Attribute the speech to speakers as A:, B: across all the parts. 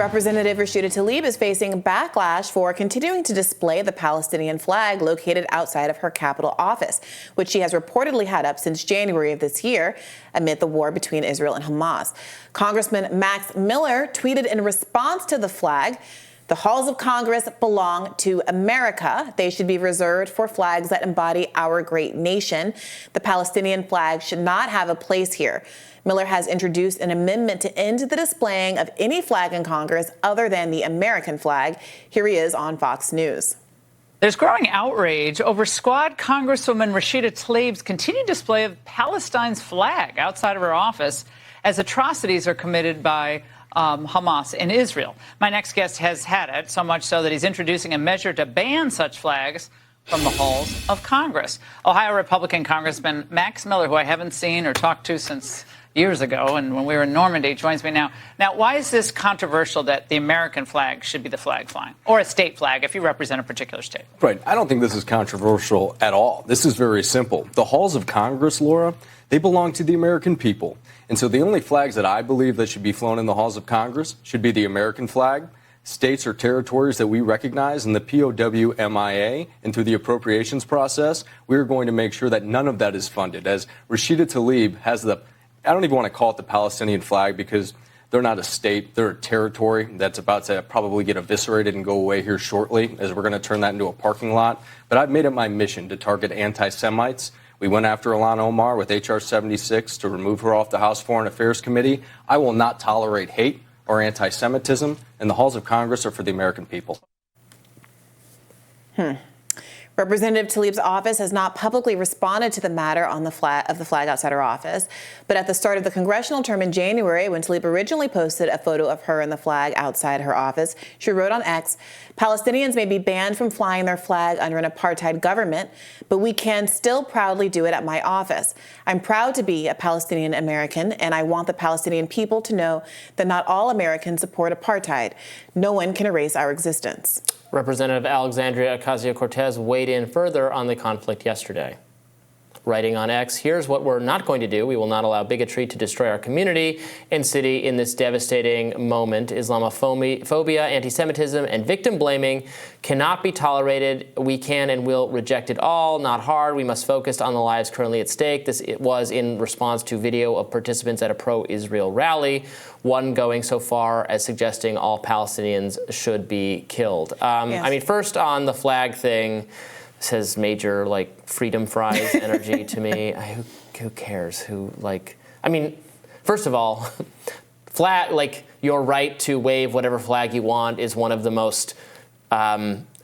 A: Representative Rashida Tlaib is facing backlash for continuing to display the Palestinian flag located outside of her Capitol office, which she has reportedly had up since January of this year amid the war between Israel and Hamas. Congressman Max Miller tweeted in response to the flag, "The halls of Congress belong to America. They should be reserved for flags that embody our great nation. The Palestinian flag should not have a place here." Miller has introduced an amendment to end the displaying of any flag in Congress other than the American flag. Here he is on Fox News.
B: There's growing outrage over Squad Congresswoman Rashida Tlaib's continued display of Palestine's flag outside of her office as atrocities are committed by Hamas in Israel. My next guest has had it, so much so that he's introducing a measure to ban such flags from the halls of Congress. Ohio Republican Congressman Max Miller, who I haven't seen or talked to since years ago, and when we were in Normandy, joins me now. Now, why is this controversial that the American flag should be the flag flying, or a state flag if you represent a particular state?
C: Right. I don't think this is controversial at all. This is very simple. The halls of Congress, Laura, they belong to the American people. And so the only flags that I believe that should be flown in the halls of Congress should be the American flag, states or territories that we recognize in the POW/MIA, and through the appropriations process, we're going to make sure that none of that is funded. As Rashida Tlaib has I don't even want to call it the Palestinian flag because they're not a state, they're a territory that's about to probably get eviscerated and go away here shortly, as we're going to turn that into a parking lot. But I've made it my mission to target anti-Semites. We went after Ilhan Omar with H.R. 76 to remove her off the House Foreign Affairs Committee. I will not tolerate hate or anti-Semitism, and the halls of Congress are for the American people.
A: Representative Tlaib's office has not publicly responded to the matter on the flag outside her office. But at the start of the congressional term in January, when Tlaib originally posted a photo of her and the flag outside her office, she wrote on X, "Palestinians may be banned from flying their flag under an apartheid government, but we can still proudly do it at my office. I'm proud to be a Palestinian American, and I want the Palestinian people to know that not all Americans support apartheid. No one can erase our existence."
D: Representative Alexandria Ocasio-Cortez weighed in further on the conflict yesterday. Writing on X, "Here's what we're not going to do. We will not allow bigotry to destroy our community and city in this devastating moment. Islamophobia, anti-Semitism, and victim blaming cannot be tolerated. We can and will reject it all. Not hard. We must focus on the lives currently at stake." It was in response to video of participants at a pro-Israel rally, one going so far as suggesting all Palestinians should be killed.
A: Yes.
D: I mean, first on the flag thing, says major, freedom fries energy to me. Who cares? First of all, your right to wave whatever flag you want is one of the most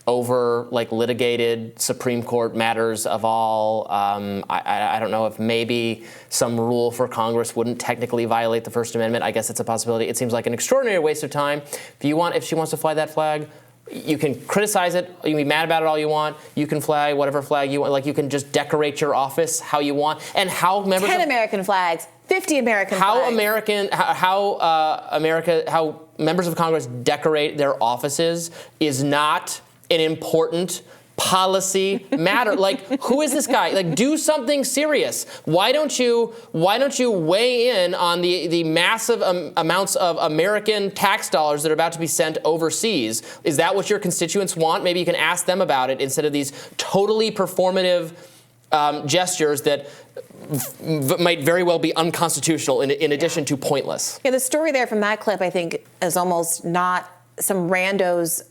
D: litigated Supreme Court matters of all. I don't know if maybe some rule for Congress wouldn't technically violate the First Amendment. I guess it's a possibility. It seems like an extraordinary waste of time. If she wants to fly that flag, you can criticize it. You can be mad about it all you want. You can fly whatever flag you want. You can just decorate your office how you want. And how members
A: 10 American flags, 50 American flags.
D: How members of Congress decorate their offices is not an important policy matter. Who is this guy? Do something serious. Why don't you weigh in on the massive amounts of American tax dollars that are about to be sent overseas? Is that what your constituents want? Maybe you can ask them about it instead of these totally performative gestures that might very well be unconstitutional in addition to pointless.
A: Yeah, the story there from that clip, I think, is almost not some rando's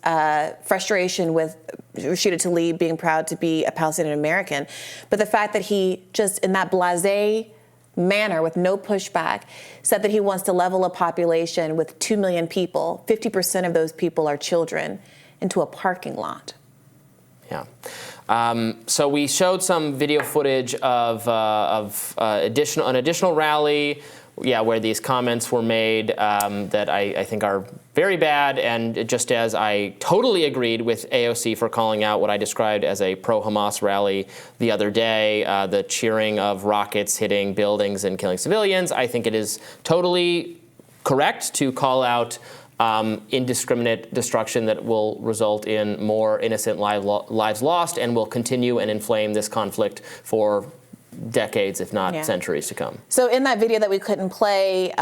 A: frustration with Rashida Tlaib being proud to be a Palestinian American, but the fact that he just, in that blasé manner with no pushback, said that he wants to level a population with 2 million people, 50% of those people are children, into a parking lot.
D: Yeah. So we showed some video footage of an additional rally, where these comments were made that I think are very bad, and just as I totally agreed with AOC for calling out what I described as a pro-Hamas rally the other day, the cheering of rockets hitting buildings and killing civilians, I think it is totally correct to call out indiscriminate destruction that will result in more innocent lives lost and will continue and inflame this conflict for decades, if not centuries to come.
A: So in that video that we couldn't play,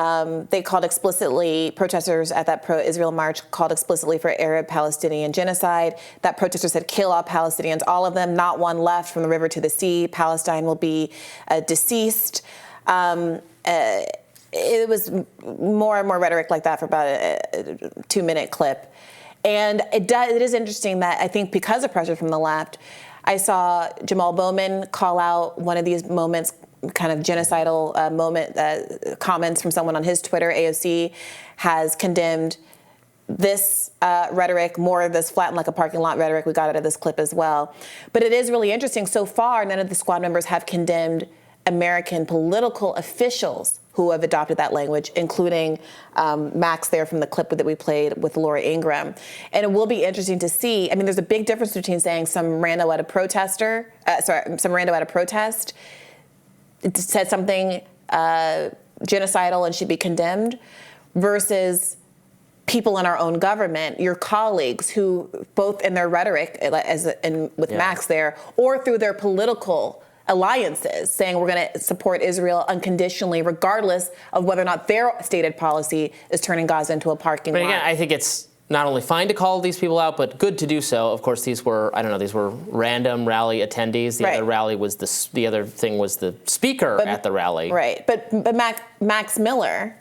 A: they called explicitly, protesters at that pro-Israel march called explicitly for Arab-Palestinian genocide. That protester said, kill all Palestinians, all of them, not one left from the river to the sea. Palestine will be deceased. It was more and more rhetoric like that for about a 2-minute clip. And it is interesting that I think because of pressure from the left, I saw Jamal Bowman call out one of these moments, kind of genocidal comments from someone on his Twitter. AOC has condemned this rhetoric, more of this flatten like a parking lot rhetoric. We got out of this clip as well. But it is really interesting. So far, none of the squad members have condemned American political officials who have adopted that language, including Max there from the clip that we played with Laura Ingraham. And it will be interesting to see. I mean, there's a big difference between saying some rando at a protest it said something genocidal and should be condemned, versus people in our own government, your colleagues, who both in their rhetoric, with Max there, or through their political alliances, saying we're going to support Israel unconditionally, regardless of whether or not their stated policy is turning Gaza into a parking lot.
D: But again, I think it's not only fine to call these people out, but good to do so. Of course, these were random rally attendees. The other rally was the other thing was the speaker at the rally.
A: Right. But Max Miller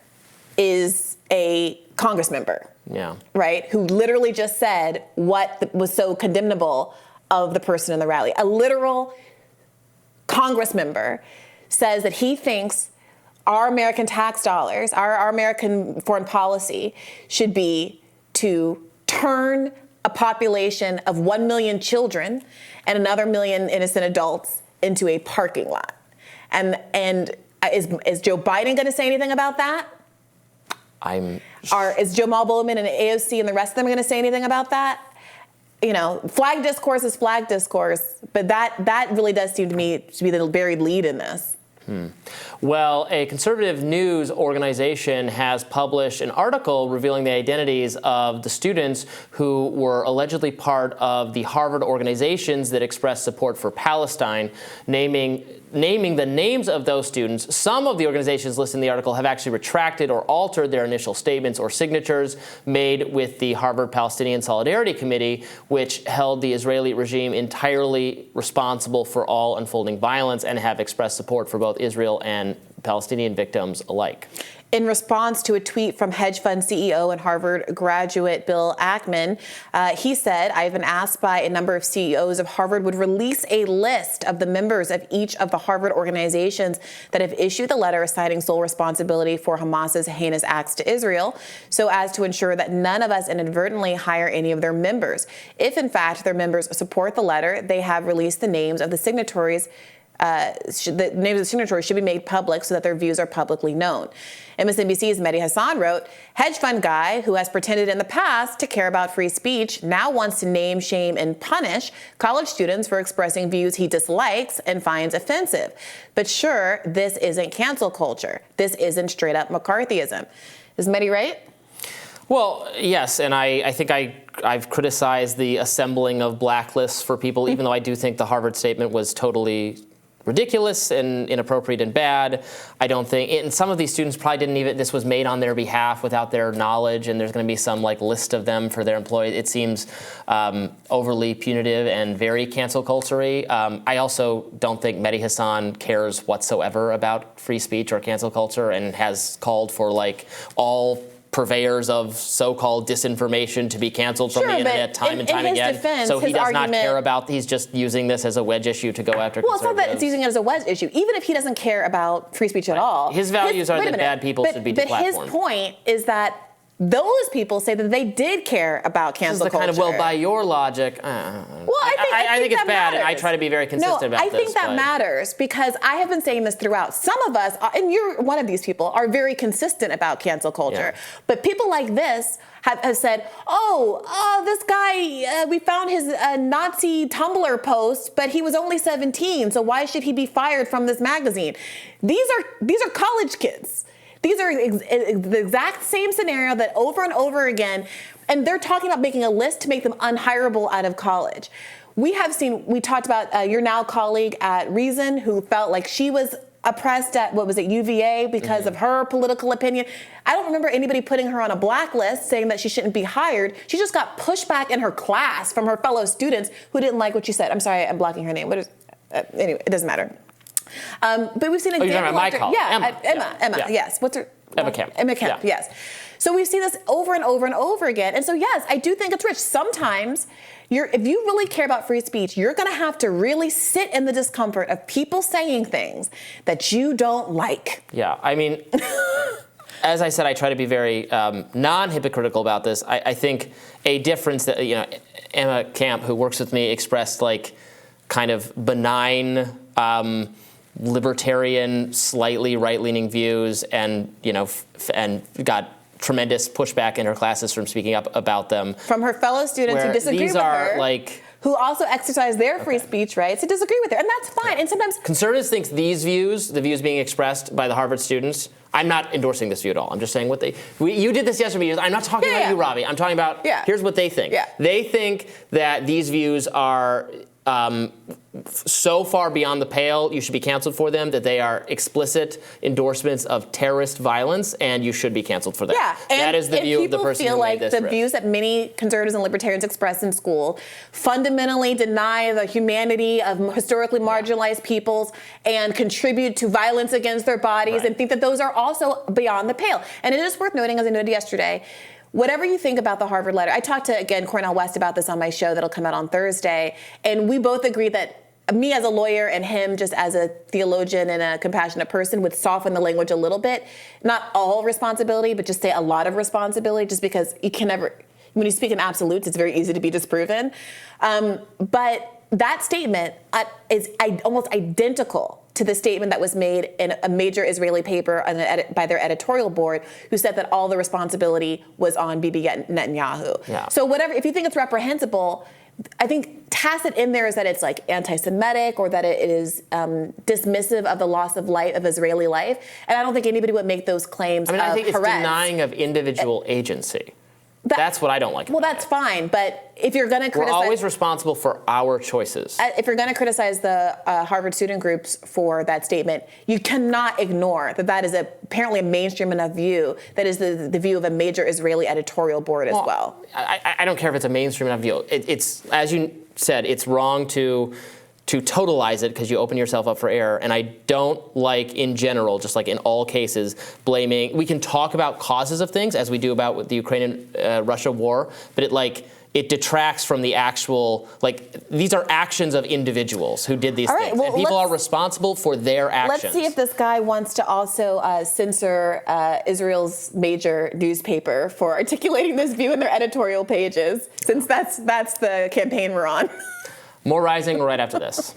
A: is a Congress member.
D: Yeah. Right.
A: Who literally just said what was so condemnable of the person in the rally. A literal Congress member says that he thinks our American tax dollars, our American foreign policy should be to turn a population of 1 million children and another million innocent adults into a parking lot. And is Joe Biden going to say anything about that? Is Jamal Bowman and AOC and the rest of them going to say anything about that? You know, flag discourse is flag discourse, but that really does seem to me to be the buried lead in this.
D: Well, a conservative news organization has published an article revealing the identities of the students who were allegedly part of the Harvard organizations that expressed support for Palestine, naming the names of those students. Some of the organizations listed in the article have actually retracted or altered their initial statements or signatures made with the Harvard Palestinian Solidarity Committee, which held the Israeli regime entirely responsible for all unfolding violence and have expressed support for both Israel and Palestinian victims alike.
A: In response to a tweet from hedge fund CEO and Harvard graduate Bill Ackman, he said, I've been asked by a number of CEOs if Harvard would release a list of the members of each of the Harvard organizations that have issued the letter assigning sole responsibility for Hamas's heinous acts to Israel, so as to ensure that none of us inadvertently hire any of their members. If, in fact, their members support the letter, they have released the names of the signatories. The names of the signatories should be made public so that their views are publicly known. MSNBC's Mehdi Hasan wrote, hedge fund guy who has pretended in the past to care about free speech now wants to name, shame, and punish college students for expressing views he dislikes and finds offensive. But sure, this isn't cancel culture. This isn't straight up McCarthyism. Is Mehdi right?
D: Well, yes, and I think I've criticized the assembling of blacklists for people, even though I do think the Harvard statement was totally ridiculous and inappropriate and bad. I don't think, and some of these students probably didn't even, this was made on their behalf without their knowledge, and there's going to be some list of them for their employees. It seems overly punitive and very cancel culture-y. I also don't think Mehdi Hasan cares whatsoever about free speech or cancel culture and has called for all purveyors of so-called disinformation to be canceled from the internet time and time again.
A: Defense,
D: so he does not care about, he's just using this as a wedge issue to go after conservatives. Well, it's not that
A: it's using it as a wedge issue. Even if he doesn't care about free speech at all.
D: His values are that bad people should be deplatformed.
A: But his point is that those people say that they did care about cancel culture.
D: This is the kind of, by your logic, I think it's bad, and I try to be very consistent about this.
A: I think that matters, because I have been saying this throughout. Some of us, and you're one of these people, are very consistent about cancel culture. Yeah. But people like this have said, this guy, we found his Nazi Tumblr post, but he was only 17, so why should he be fired from this magazine? These are college kids. These are the exact same scenario that over and over again, and they're talking about making a list to make them unhireable out of college. we talked about your now colleague at Reason who felt like she was oppressed at, UVA because of her political opinion. I don't remember anybody putting her on a blacklist saying that she shouldn't be hired. She just got pushback in her class from her fellow students who didn't like what she said. I'm sorry, I'm blocking her name. Anyway, it doesn't matter. But we've seen
D: you're talking about my colleague.
A: Emma, yes. What's her?
D: Emma Kemp.
A: Emma Kemp,
D: Yeah.
A: yes. So we've seen this over and over and over again. And so, yes, I do think it's rich. Sometimes, if you really care about free speech, you're going to have to really sit in the discomfort of people saying things that you don't like.
D: Yeah, I mean, as I said, I try to be very non-hypocritical about this. I think a difference that, Emma Kemp, who works with me, expressed like kind of benign, libertarian, slightly right-leaning views, and and got tremendous pushback in her classes from speaking up about them.
A: From her fellow students who disagree with her. Who also exercise their free speech rights to disagree with her. And that's fine. And sometimes
D: conservatives think these views, the views being expressed by the Harvard students, I'm not endorsing this view at all. I'm just saying you did this yesterday. I'm not talking about you, Robby. I'm talking about here's what they think.
A: Yeah.
D: They think that these views are so far beyond the pale, you should be canceled for them, that they are explicit endorsements of terrorist violence, and you should be canceled for that.
A: Yeah,
D: that is the view of the person who made this.
A: People feel like the views that many conservatives and libertarians express in school fundamentally deny the humanity of historically marginalized peoples and contribute to violence against their bodies, and think that those are also beyond the pale. And it is worth noting, as I noted yesterday, whatever you think about the Harvard letter, I talked to, again, Cornell West about this on my show that'll come out on Thursday, and we both agree that me as a lawyer and him just as a theologian and a compassionate person would soften the language a little bit. Not all responsibility, but just say a lot of responsibility, just because you can never, when you speak in absolutes, it's very easy to be disproven. But that statement is almost identical to the statement that was made in a major Israeli paper by their editorial board, who said that all the responsibility was on Bibi Netanyahu.
D: Yeah.
A: So if you think it's reprehensible, I think tacit in there is that it's like anti-Semitic, or that it is dismissive of the loss of life, of Israeli life. And I don't think anybody would make those claims.
D: I think it's denying of individual agency. That's what I don't like about
A: that's fine, but if you're going to criticize...
D: We're always responsible for our choices.
A: If you're going to criticize the Harvard student groups for that statement, you cannot ignore that is apparently a mainstream enough view that is the view of a major Israeli editorial board as well.
D: I don't care if it's a mainstream enough view. It's, as you said, it's wrong to totalize it, because you open yourself up for error. And I don't like, in general, just like in all cases, blaming. We can talk about causes of things, as we do about the Ukraine-Russia war, but it detracts from the actual, these are actions of individuals who did these things. And people are responsible for their actions.
A: Let's see if this guy wants to also censor Israel's major newspaper for articulating this view in their editorial pages, since that's the campaign we're on.
D: More Rising right after this.